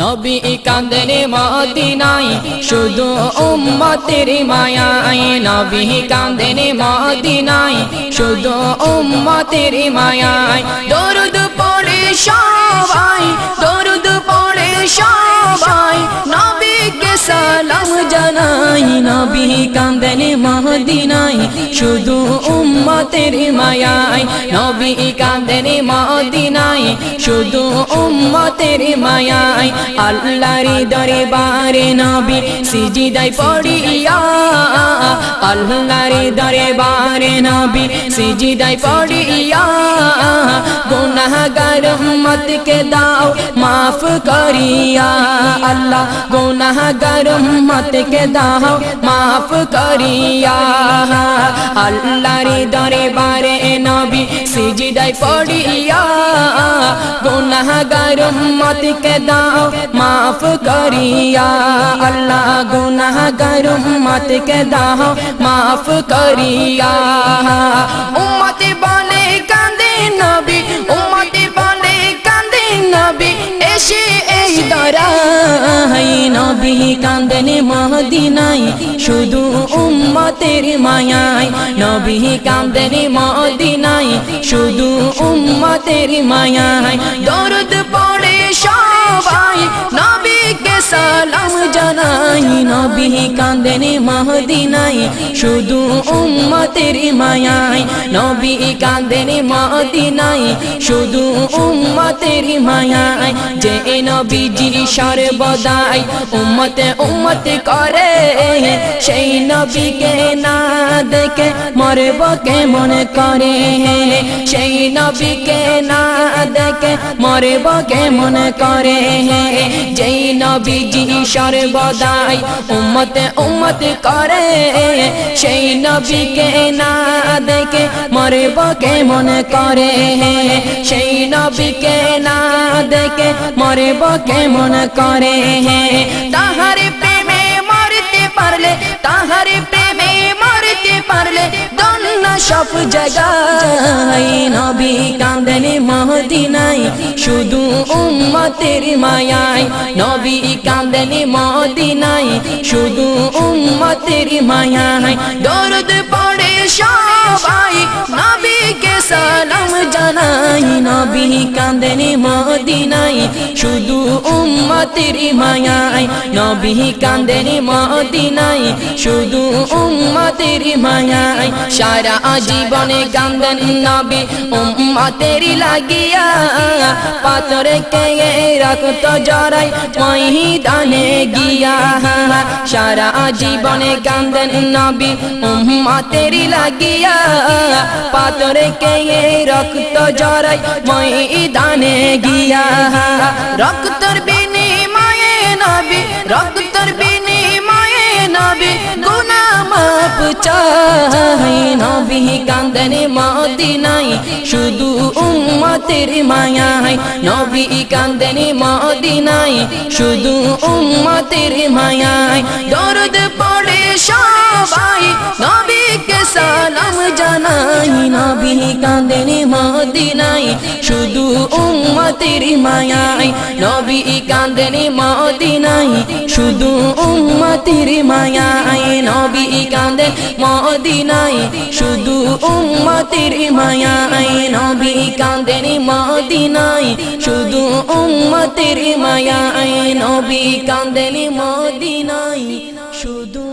নবী কাঁদেন মদিনায় শুধু উম্মতের মায়ায়, নবী কাঁদেন মদিনায় শুধু উম্মতের মায়ায়। দরুদ পড়ে সবাই, দরুদ পড়ে সবাই, নবীকে সালাম জানাই। নবী কাঁদেন মদিনায় শুধু উম্মতের মায়ায়, নবী কাঁদেন মদিনায় শুধু উম্মতের মায়ায়। আল্লাহর দরবারে নবী সিজদায় পড়িয়া, আল্লাহর দরবারে নবী সিজদায় পড়িয়া, গুনাহগার উম্মতকে দাও মাফ করিয়া। আল্লাহ গুনাহগার উম্মতকে দাও মাফ করিয়া। আল্লাহর দরবারে নবী সিজদায় পড়িয়া, গুনাহগার উম্মতকে দাও মাফ করিয়া। আল্লাহ গুনাহগার উম্মতকে দাও মাফ করিয়া। উম্মত বলে কাঁদে নবী, উম্মত বলে কাঁদে নবী, এসে এই দরাই। নবী কাঁদেন মদিনায় শুধু উম্মতের মায়ায়, নবী কাঁদেন মদিনায় শুধু উম্মতের মায়ায়। দরুদ পড়ে সবাই, নবীকে সালাম জানাই। নবী কাঁদেন মদিনায় শুধু উম্মতের মায়ায়, নবী কাঁদেন মদিনায় শুধু উম্মতের মায়ায়। যে নবীজি সর্বদাই উম্মত উম্মত করে, সেই নবীকে না দেখে মরব কেমন করে, সেই নবীকে না দেখে মরব কেমন করে। যেই নবীজি সর্বদাই উম্মত উম্মত করে, সেই নবীকে না দেখে মরব কেমন করে, সেই নবীকে না দেখে মরব কেমন করে। তাহার প্রেমে মরতে পারলে, তাহার প্রেমে মরতে পারলে ধন্য সব জায়গায়। নবী কাঁদেন মদিনায় শুধু উম্মতের মায়ায়, নবী কাঁদেন মদিনায় শুধু উম্মতের মায়ায়। দরুদ পড়ে সবাই, নবীকে সালাম জানাই। নবী কাঁদেন মদিনায় শুধু উম্মতের মায়ায়, নবী কাঁদেন মদিনায় শুধু উম্মতের মায়ায়। সারা জীবনে কাঁদেন নবী উম্মতের লাগিয়া, পাথরে কে রক্ত জড়াই ময়দানে গিয়া। সারা জীবনে কাঁদেন নবী উম্মতের লাগিয়া, পাথরে কে রক্ত জড়াই ময়দানে গিয়া। রক্তর বিনিময়ে নবী, রক্তর বিনিময়ে নবী গুনাহ মাফ চাই। নবী কাঁদেন মদিনায় শুধু উম্মতের মায়ায়, নবী কাঁদেন মদিনায় শুধু উম্মতের মায়ায়। দরুদ পড়ে সবাই, নবীকে সালাম জানাই। নবী কাঁদেন মদিনায় শুধু উম্মতের মায়ায়, নবী কাঁদেন মদিনায় শুধু উম্মতের মায়ায়। নবী কাঁদেন মদিনায় শুধু উম্মতের মায়ায়, নবী কাঁদেন মদিনায় শুধু উম্মতের মায়ায়। নবী কাঁদেন মদিনায় শুধু